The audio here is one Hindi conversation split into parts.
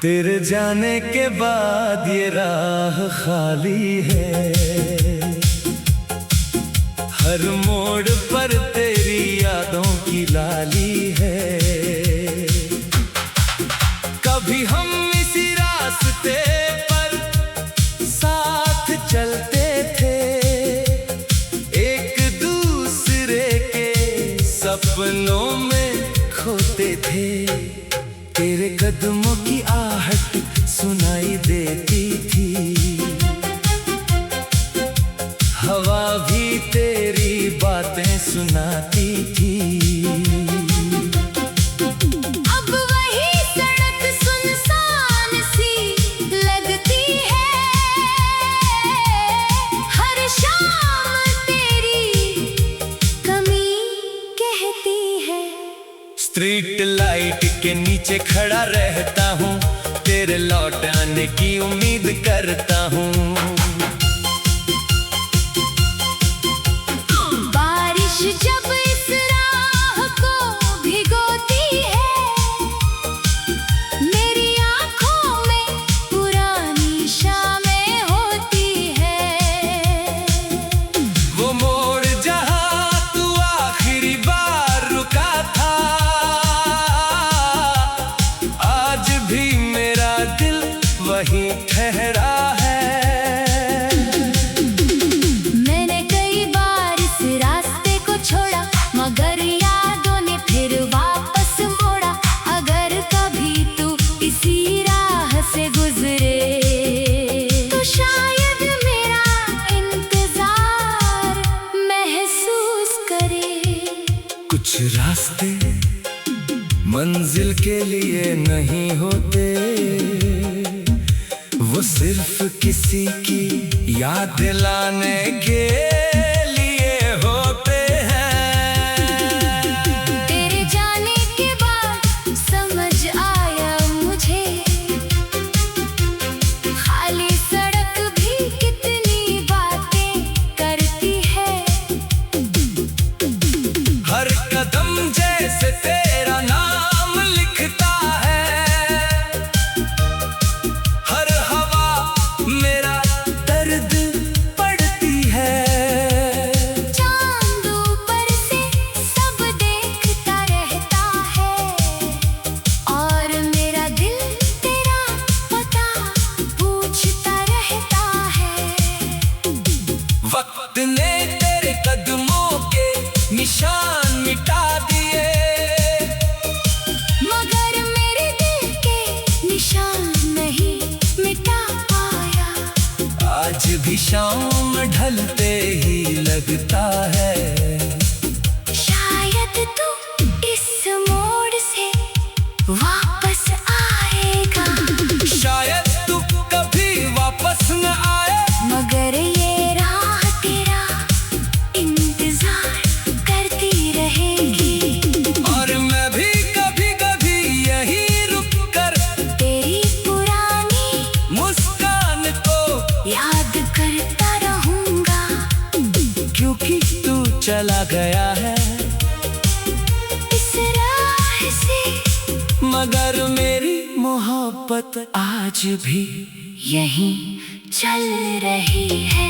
तेरे जाने के बाद ये राह खाली है। हर मोड़ पर तेरी यादों की लाली है। कभी हम इसी रास्ते पर साथ चलते थे, एक दूसरे के सपनों में खोते थे। तेरे कदमों की आहट सुनाई देती थी, हवा भी तेरी बातें सुनाती थी। अब वही सड़क सुनसान सी लगती है, हर शाम तेरी कमी कहती है। स्ट्रीट लाइट के नीचे खड़ा रहता हूँ, तेरे लौट आने की उम्मीद करता हूँ। बारिश जब इस राह को भिगोती है, मेरी आँखों में पुरानी शामें होती है। वो मोड़ जहाँ तू आखिरी बार रुका था, आज भी मेरा दिल वहीं ठहरा है। मैंने कई बार इस रास्ते को छोड़ा, मगर यादों ने फिर वापस मोड़ा। अगर कभी तू इसी राह से गुजरे, तो शायद मेरा इंतजार महसूस करे। कुछ रास्ते मंजिल के लिए नहीं होते, वो सिर्फ किसी की याद दिलाने के लिए होते हैं। तेरे जाने के बाद समझ आया मुझे, खाली सड़क भी कितनी बातें करती है। हर कदम जैसे तेरा नाम लिखता है, हर हवा मेरा दर्द पढ़ती है। चांद ऊपर से सब देखता रहता है, और मेरा दिल तेरा पता पूछता रहता है। वक्त ने तेरे कदमों के निशान मिटा दिए, मगर मेरे दिल के निशान नहीं मिटा पाया। आज भी शाम ढलते ही लगता है। शायद तू इस मोड़ से वापस आएगा, शायद तू कभी वापस न आए, मगर ये राह तेरा इंतजार करती रहेगी। और मैं भी कभी कभी यहीं रुक कर तेरी पुरानी मुस्कान को, याद करता रहूंगा। क्योंकि तू चला गया है इस राह से, मगर मेरी मोहब्बत आज भी यहीं चल रही है।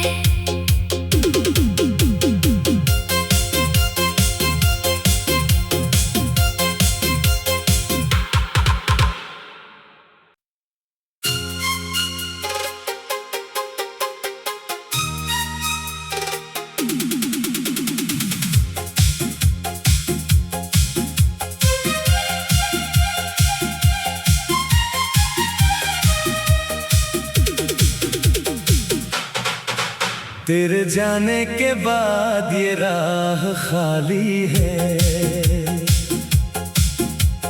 तेरे जाने के बाद ये राह खाली है।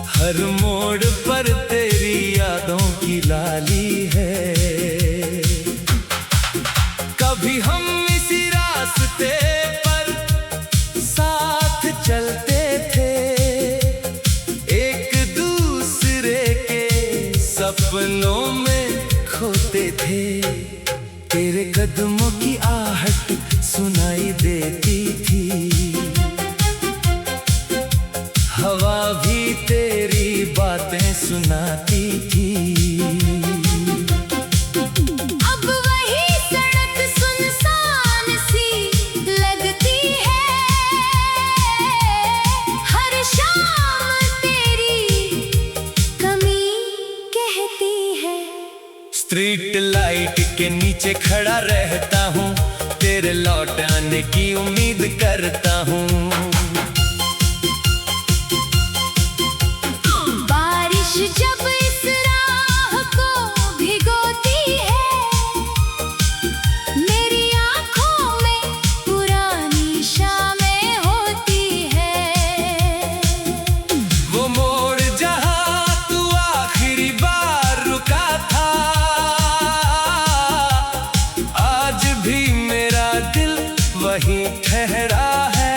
हर मोड़ पर तेरी यादों की लाली है। कभी हम इसी रास्ते पर साथ चलते थे, एक दूसरे के सपनों में खोते थे। तेरे कदमों की आहट सुनाई देती थी, हवा भी तेरी बातें सुनाती थी। स्ट्रीट लाइट के नीचे खड़ा रहता हूँ, तेरे लौट आने की उम्मीद करता हूँ। बारिश जब इस राह को भिगोती है, मेरी आँखों में पुरानी शामें होती है। वो मोड़ जहाँ तू आखिरी बार रुका था, आज भी मेरा दिल वहीं ठहरा है।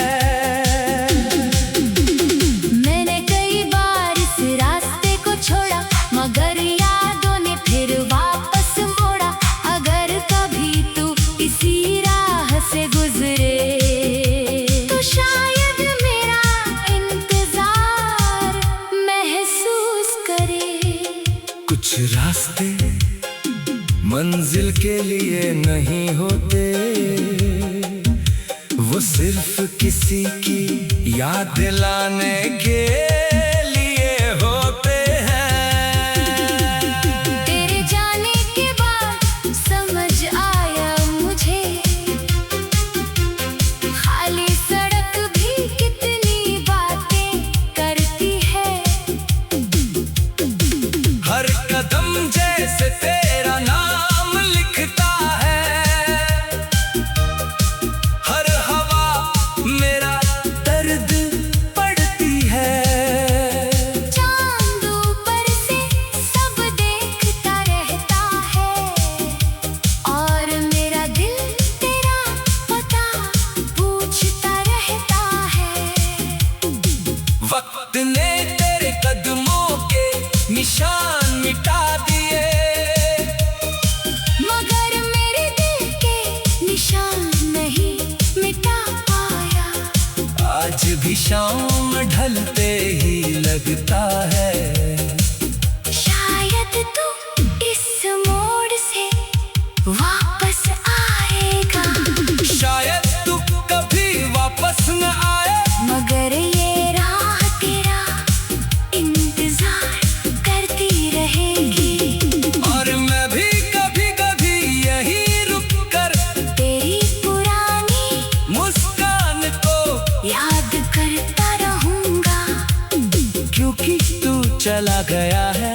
मैंने कई बार इस रास्ते को छोड़ा, मगर यादों ने फिर वापस मोड़ा। अगर कभी तू इसी राह से गुजरे, तो शायद मेरा इंतजार महसूस करे। कुछ रास्ते मंजिल के लिए नहीं होते, वो सिर्फ किसी की याद दिलाने के लिए होते हैं। तेरे जाने के बाद समझ आया मुझे, खाली सड़क भी कितनी बातें करती है। हर कदम जैसे तेरा नाम लिखता है, हर हवा मेरा दर्द पढ़ती है। चांद ऊपर से सब देखता रहता है, और मेरा दिल तेरा पता पूछता रहता है। वक्त ने तेरे कदमों के निशान मिटा दिए, मगर मेरे दिल के निशान नहीं मिटा पाया। आज भी शाम ढलते ही लगता है। शायद तू इस मोड़ से वापस आएगा, शायद तू कभी वापस न आए, मगर ये राह तेरा इंतजार करती रहेगी। और मैं भी कभी कभी यहीं रुक कर तेरी पुरानी मुस्कान को, याद करता रहूंगा। क्योंकि तू चला गया है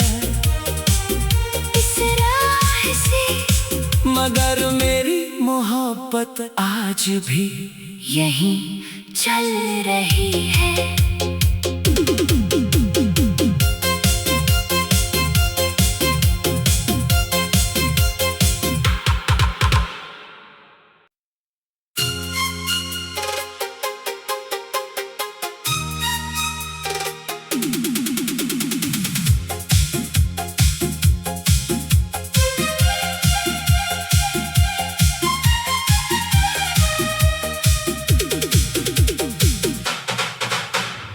इस राह से, मगर मेरी मोहब्बत आज भी यहीं चल रही है।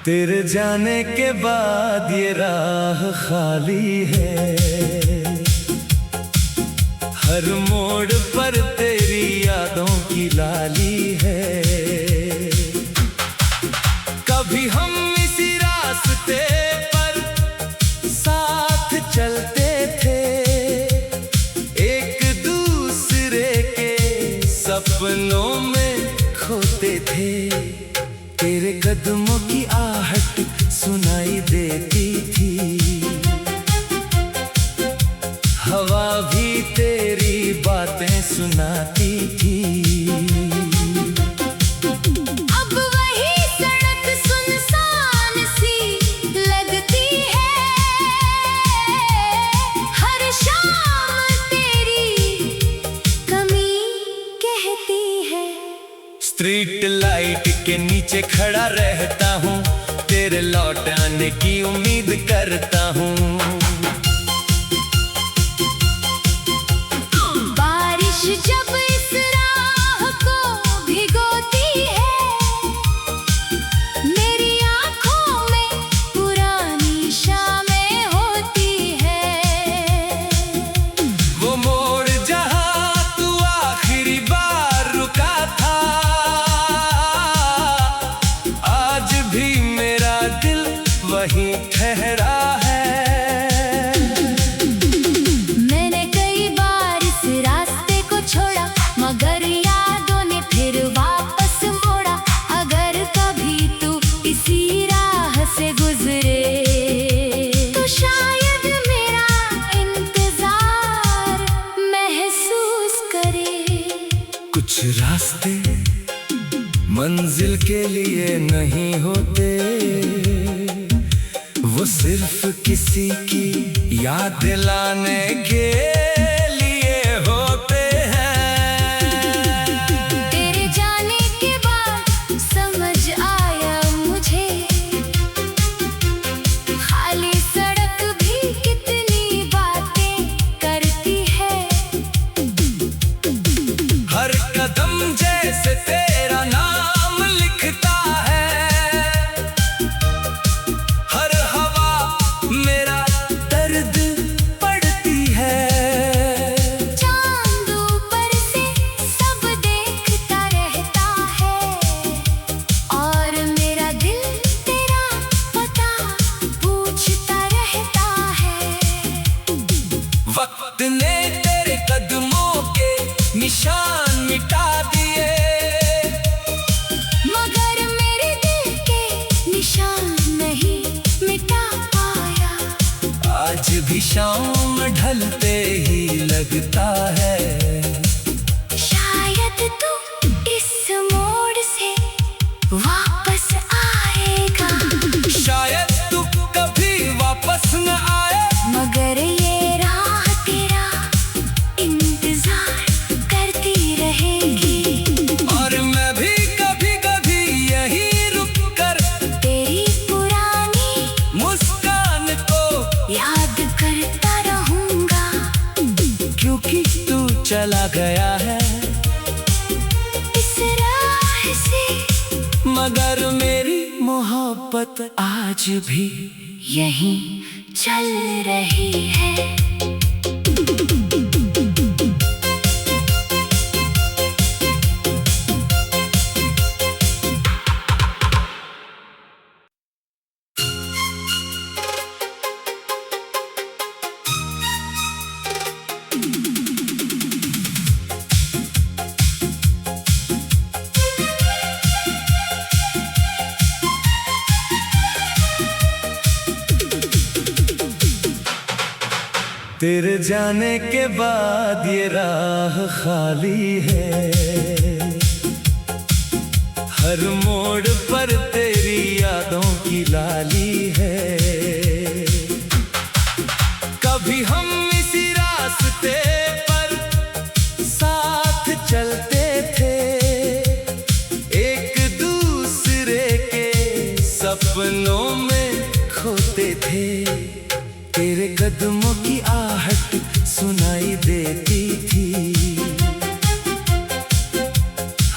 तेरे जाने के बाद ये राह खाली है, हर मोड़ पर तेरी यादों की लाली है। कभी हम इसी रास्ते पर साथ चलते थे, एक दूसरे के सपनों में खोते थे। तेरे कदमों की आहट सुनाई देती थी, हवा भी तेरी बातें सुनाती थी। अब वही सड़क सुनसान सी लगती है, हर शाम तेरी कमी कहती है। स्ट्रीट लाइट के नीचे खड़ा रहता हूँ, तेरे लौट आने की उम्मीद करता हूँ। बारिश जब इस राह को भिगोती है, मेरी आँखों में पुरानी शामें होती है। वो मोड़ जहाँ तू आखिरी बार रुका था, आज भी मेरा दिल वहीं ठहरा है। मैंने कई बार के लिए नहीं होते, वो सिर्फ किसी की याद दिलाने के लिए होते हैं। तेरे जाने के बाद समझ आया मुझे, खाली सड़क भी कितनी बातें करती है। हर कदम जैसे तेरा नाम लिखता है, हर हवा मेरा दर्द पढ़ती है। चांद ऊपर से सब देखता रहता है, और मेरा दिल तेरा पता पूछता रहता है। वक्त ने तेरे कदमों के निशान मिटा दिए, मगर मेरे दिल के निशान नहीं मिटा पाया। आज भी शाम ढलते ही लगता है, शायद तू इस मोड़ से वापस आएगा, शायद तू कभी वापस न आए। मगर ये राह तेरा इंतजार करती रहेगी। और मैं भी कभी कभी यहीं रुक कर तेरी पुरानी मुस्कान को, याद करता रहूंगा, क्योंकि तू चला गया है इस राह से। मगर मेरी मोहब्बत आज भी यहीं चल रही है। तेरे जाने के बाद ये राह खाली है, हर मोड़ पर तेरी यादों की लाली है। कभी हम इसी रास्ते पर साथ चलते थे, एक दूसरे के सपनों में खोते थे। तेरे कदमों की आहट सुनाई देती थी,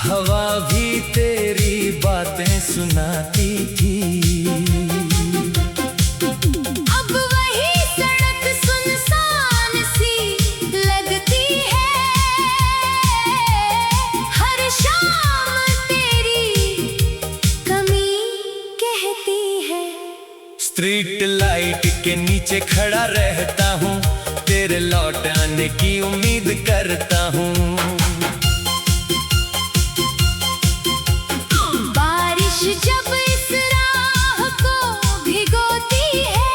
हवा भी तेरी बातें सुनाती थी। अब वही सड़क सुनसान सी लगती है, हर शाम तेरी कमी कहती है। स्ट्रीट लाइट के नीचे खड़ा रहता हूँ, तेरे लौट आने की उम्मीद करता हूँ। बारिश जब इस राह को भिगोती है,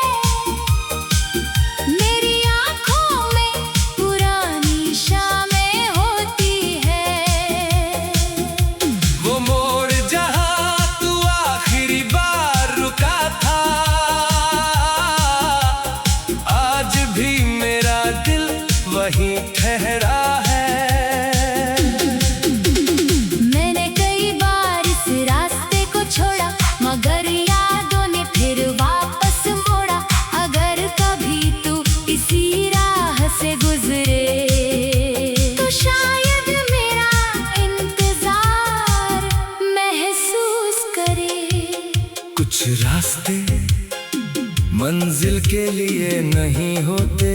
मेरी आँखों में पुरानी शामें होती है। वो मोड़ जहाँ तू आखिरी बार रुका था, आज भी मेरा दिल वहीं ठहरा है। मैंने कई बार इस रास्ते को छोड़ा, मगर यादों ने फिर वापस मोड़ा। अगर कभी तू इसी राह से गुजरे, तो शायद मेरा इंतजार महसूस करे। कुछ रास्ते मंजिल के लिए नहीं होते,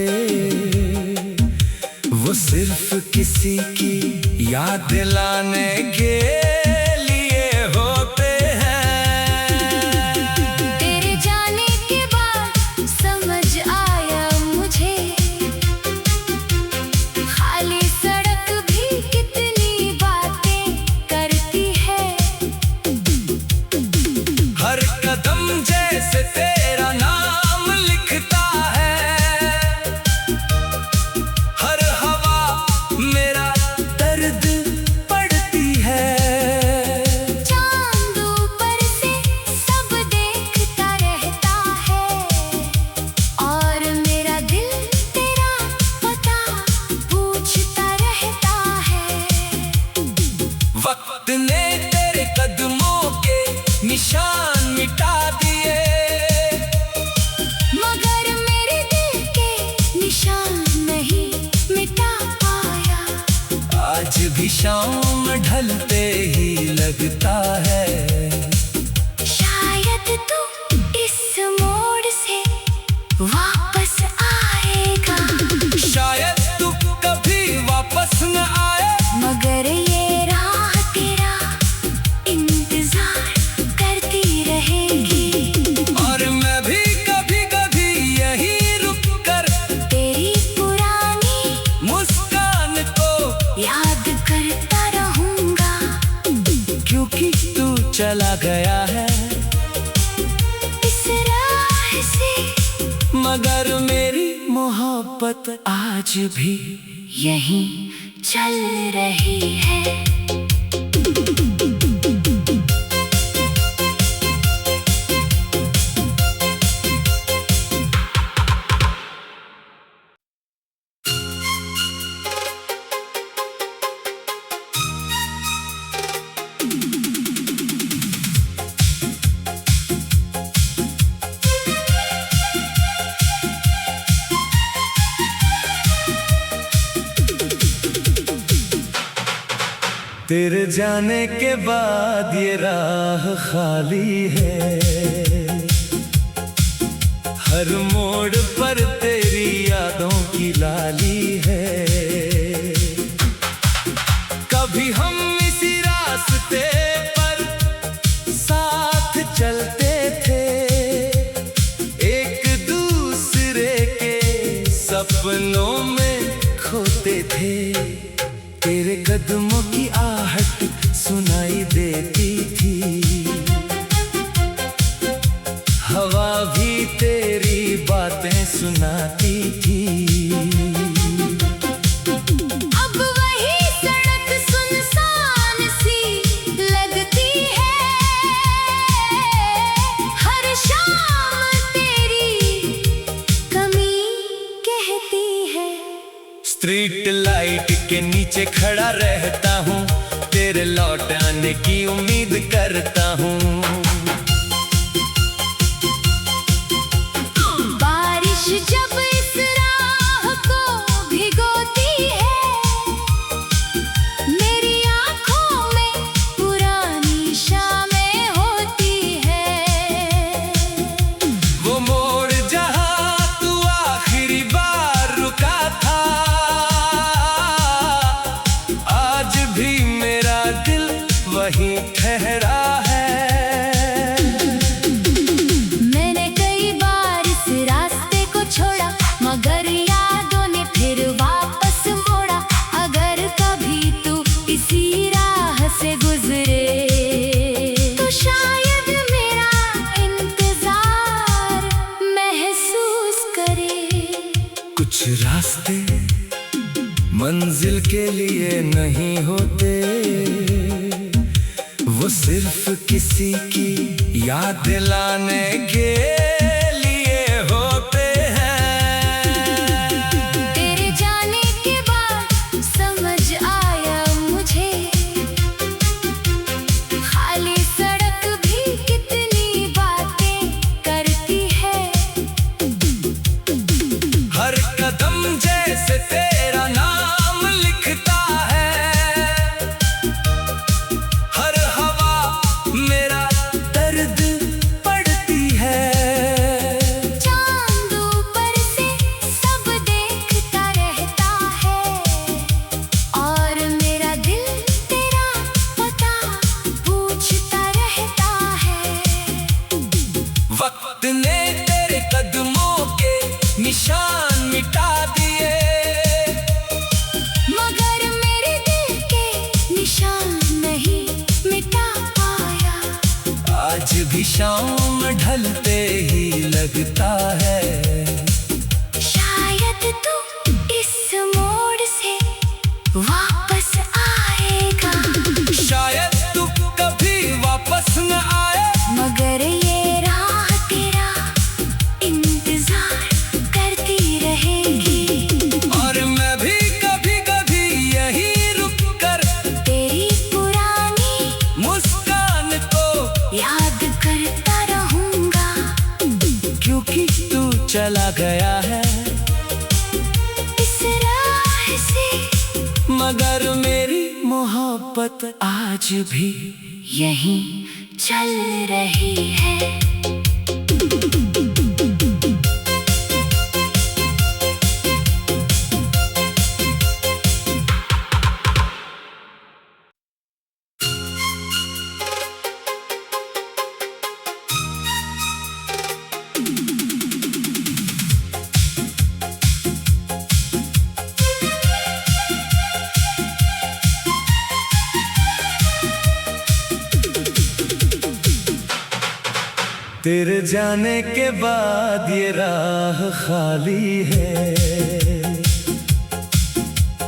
वो सिर्फ किसी की याद दिलाने के लिए होते हैं। तेरे जाने के बाद समझ आया मुझे, खाली सड़क भी कितनी बातें करती है। हर कदम जैसे तेरा नाम लिखता है, हर हवा मेरा दर्द पढ़ती है। चांद शाम ढलते ही लगता है शायद तू इस मोड़ से वापस आएगा। शायद तू कभी वापस न आए, मगर ये राह तेरा इंतजार करती रहेगी। और मैं भी कभी कभी यहीं रुक कर तेरी पुरानी मुस्कान को याद करता रहूंगा। क्योंकि तू चला गया है इस राह से, मगर मेरी मोहब्बत आज भी यहीं चल रही है। तेरे जाने के बाद ये राह खाली है, हर मोड़ पर तेरी यादों की लाली है। कभी हम इसी रास्ते पर साथ चलते थे, एक दूसरे के सपनों में खोते थे। तेरे कदमों की आहट सुनाई देती थी, हवा भी तेरी बातें सुनाती थी। अब वही सड़क सुनसान सी लगती है, हर शाम तेरी कमी कहती है। स्ट्रीट लाइट के नीचे खड़ा रहता हूँ, तेरे लौट आने की उम्मीद करता हूँ। बारिश जब इस राह को भिगोती है, मेरी आंखों में पुरानी शामें होती है। वो मोड़ जहाँ तू आखिरी बार रुका था, आज भी मेरा दिल वहीं ठहरा है। मैंने कई बार इस रास्ते को छोड़ा, मगर यादों ने फिर वापस मोड़ा। अगर कभी तू इसी राह से गुजरे, तो शायद मेरा इंतजार महसूस करे। कुछ रास्ते मंजिल के लिए नहीं होते, वो सिर्फ किसी की याद दिलाने के लिए होते हैं। तेरे जाने के बाद समझ आया मुझे, खाली सड़क भी कितनी बातें करती है। हर कदम जैसे तेरा नाम लिखता है, हर हवा मेरा दर्द पढ़ती है। चांद ऊपर से सब देखता रहता है, और मेरा दिल तेरा पता पूछता रहता है। वक्त ने तेरे कदमों के निशान मिटा दिए, मगर मेरे दिल के निशान नहीं मिटा पाया। आज भी शाम ढलते ही लगता है शायद तू इस मोड़ से वापस आएगा। शायद तू कभी वापस न आए, मगर ये राह तेरा इंतजार करती रहेगी। और मैं भी कभी कभी यहीं रुक कर तेरी पुरानी मुस्कान को याद करता रहूंगा। क्योंकि तू चला गया है इस राह से, मगर मेरी मोहब्बत मोहब्बत आज भी यहीं चल रही है। तेरे जाने के बाद ये राह खाली है,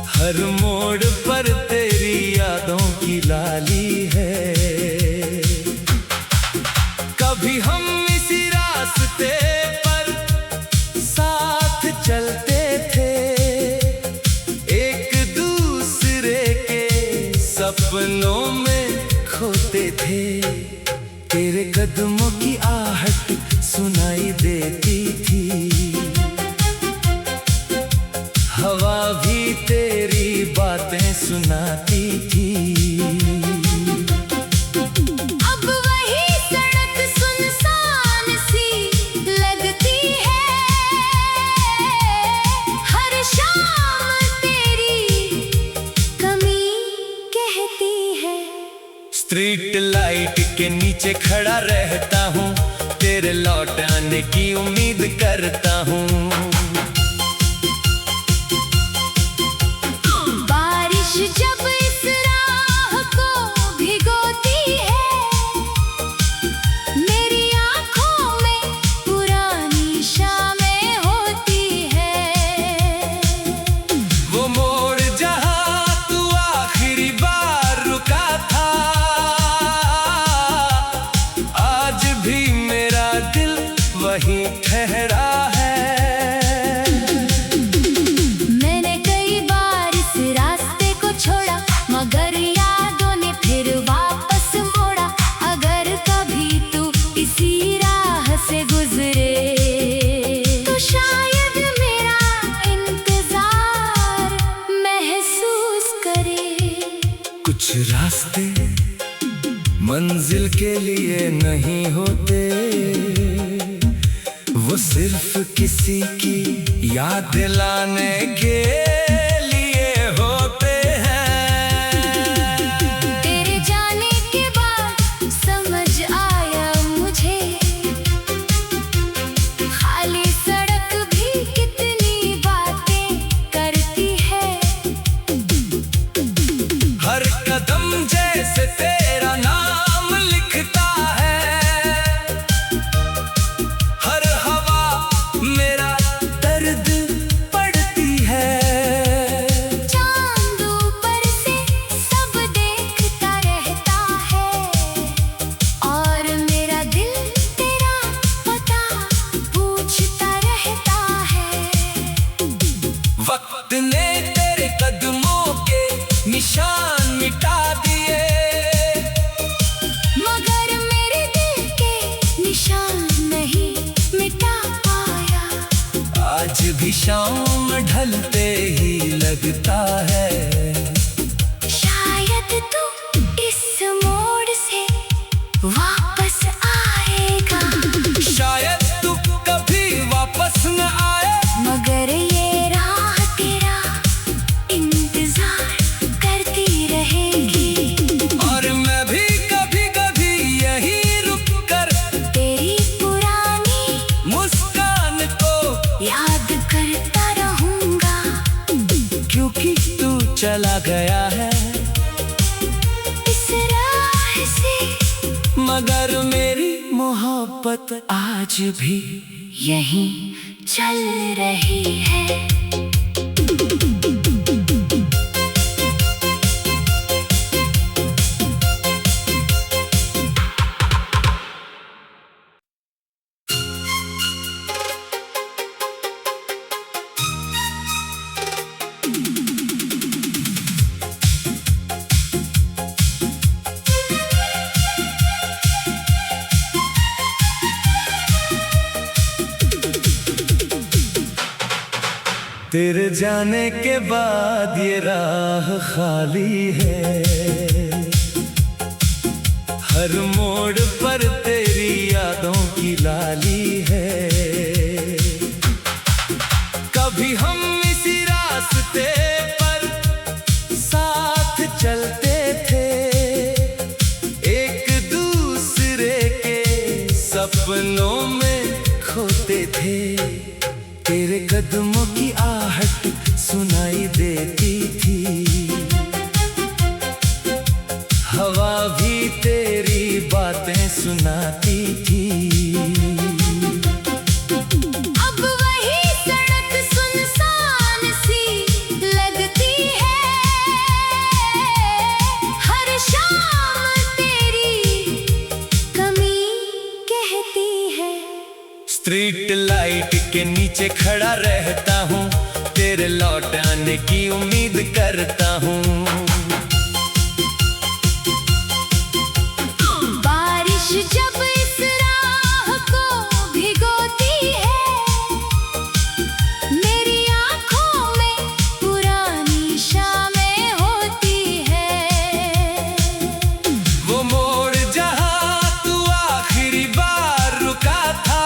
हर मोड़ पर तेरी यादों की लाली है। कभी हम इसी रास्ते पर साथ चलते थे, एक दूसरे के सपनों में खोते थे। तेरे कदमों की आहट सुनाई देती थी, हवा भी तेरी बातें सुनाती थी। अब वही सड़क सुनसान सी लगती है, हर शाम तेरी कमी कहती है। स्ट्रीट लाइट के नीचे खड़ा रहता हूँ, तेरे लौट आने की उम्मीद करता हूँ। बारिश जब इस राह को भिगोती है, मेरी आँखों में पुरानी शामें होती है। वो मोड़ जहाँ तू आखिरी बार रुका था, आज भी मेरा दिल वहीं ठहरा है। मैंने कई बार इस रास्ते को छोड़ा, मगर यादों ने फिर वापस मोड़ा। अगर कभी तू इसी राह से गुजरे, तो शायद मेरा इंतजार महसूस करे। कुछ रास्ते मंजिल के लिए नहीं होते, वो सिर्फ किसी की याद दिलाने के लिए होते हैं। तेरे जाने के बाद समझ आया मुझे, खाली सड़क भी कितनी बातें करती है। हर कदम जैसे तेरा नाम लिखता है, हर हवा मेरा दर्द पढ़ती है। चांद ऊपर से सब देखता रहता है, और मेरा दिल तेरा पता पूछता रहता है। वक्त ने तेरे कदमों के निशान मिटा दिए, मगर मेरे दिल के निशान नहीं मिटा पाया। आज भी शाम ढलते ही लगता है। शायद तू इस मोड़ से वापस आएगा, शायद तू कभी वापस न आए, मगर ये राह तेरा इंतजार करती रहेगी। और मैं भी कभी कभी यहीं रुक कर तेरी पुरानी मुस्कान को याद करता रहूंगा, क्योंकि तू चला गया है इस राह से। मगर मेरी मोहब्बत आज भी यहीं चल रही है। तेरे जाने के बाद ये राह खाली है, हर मोड़ पर तेरी यादों की लाली है। कभी हम इसी रास्ते पर साथ चलते थे, एक दूसरे के सपनों में खोते थे। तेरे कदमों की आहट सुनाई देती थी, हवा भी तेरी बातें सुनाती थी। अब वही सड़क सुनसान सी लगती है, हर शाम तेरी कमी कहती है। स्ट्रीट लाइट के नीचे खड़ा रहता हूँ, तेरे लौट आने की उम्मीद करता हूँ। बारिश जब इस राह को भिगोती है, मेरी आँखों में पुरानी शामें होती है। वो मोड़ जहाँ तू आखिरी बार रुका था,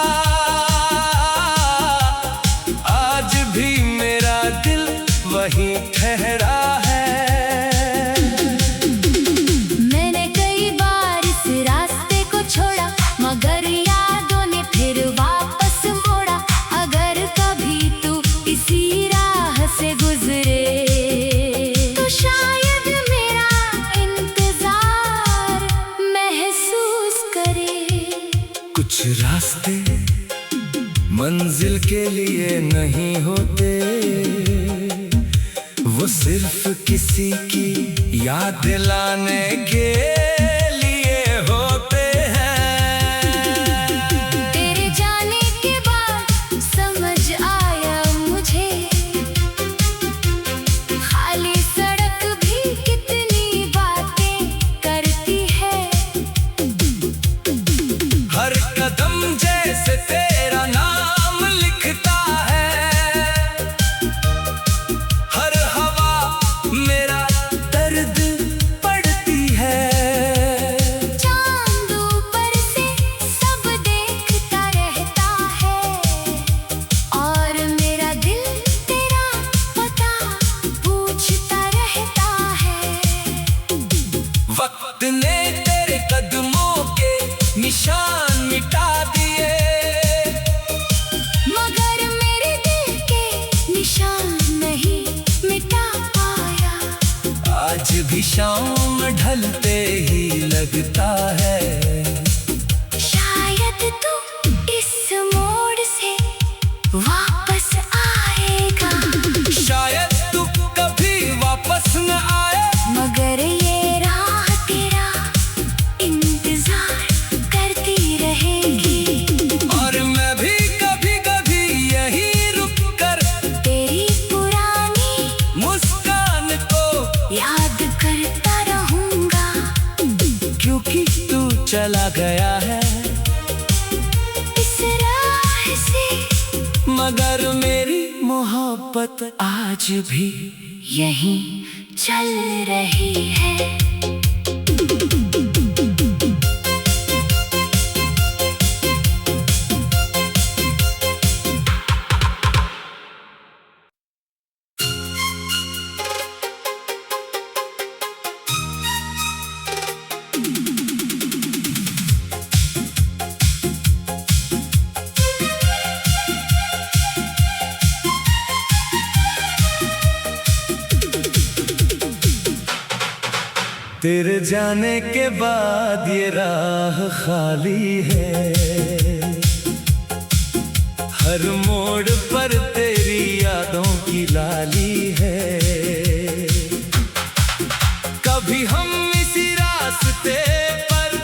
आज भी मेरा दिल वहीं ठहरा है। मैंने कई बार इस रास्ते को छोड़ा, मगर यादों ने फिर वापस मोड़ा। अगर कभी तू इसी राह से गुजरे, तो शायद मेरा इंतजार महसूस करे। कुछ रास्ते मंजिल के लिए नहीं होते, वो सिर्फ किसी की याद दिलाने के लिए होते हैं। तेरे जाने के बाद समझ आया मुझे, खाली सड़क भी कितनी बातें करती है। हर कदम जैसे तेरा नाम लिखता है, हर हवा मेरा दर्द पढ़ती है। चांद ऊपर से सब देखता रहता है, और मेरा दिल तेरा पता पूछता रहता है। वक्त ने तेरे कदमों के निशान मिटा दिए, मगर मेरे दिल के निशान नहीं मिटा पाया। आज भी शाम ढलते ही लगता है। शायद तू इस मोड़ से वापस आएगा, शायद तू कभी वापस न आए, मगर ये राह तेरा इंतजार करती रहेगी। और मैं भी कभी कभी यहीं रुक कर तेरी पुरानी मुस्कान को याद करता रहूंगा, क्योंकि तू चला गया है इस राह से। मगर मेरी मोहब्बत आज भी यहीं चल रही है। तेरे जाने के बाद ये राह खाली है, हर मोड़ पर तेरी यादों की लाली है। कभी हम इसी रास्ते पर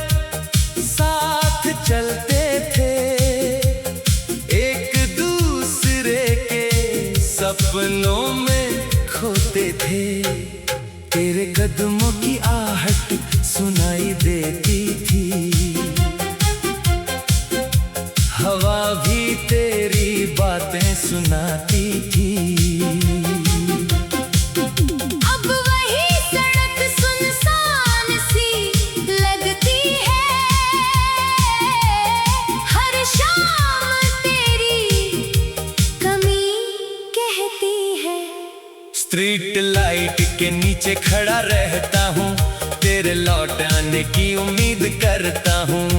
साथ चलते थे, एक दूसरे के सपनों में खोते थे। तेरे कदमों की आहट सुनाई देती थी, हवा हवा भी तेरी बातें सुनाती थी। अब वही सड़क सुनसान सी लगती है, हर शाम तेरी कमी कहती है। स्ट्रीट लाइट के नीचे खड़ा रहता हूँ, तेरे लौट आने की उम्मीद करता हूँ।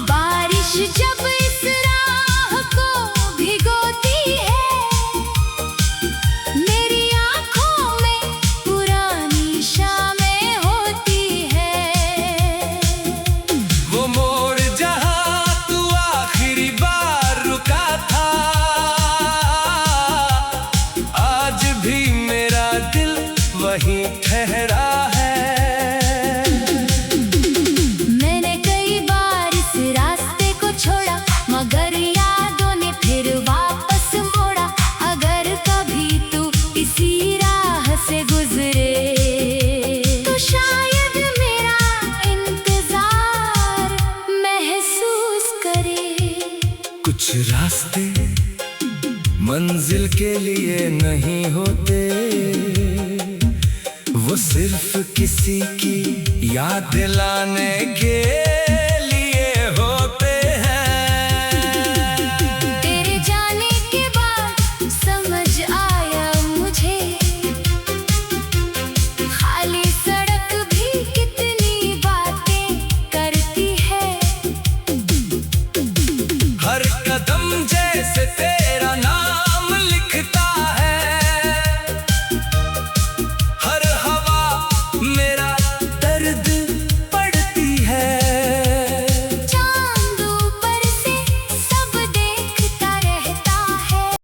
बारिश जब इस राह को भिगोती है, मेरी आंखों में पुरानी शामें होती है। वो मोड़ जहाँ तू आखिरी बार रुका था, आज भी मेरा दिल वहीं ठहरा है। मैंने कई बार इस रास्ते को छोड़ा, मगर यादों ने फिर वापस मोड़ा। अगर कभी तू इसी राह से गुजरे, तो शायद मेरा इंतजार महसूस करे। कुछ रास्ते मंजिल के लिए नहीं होते, वो सिर्फ किसी की याद दिलाने के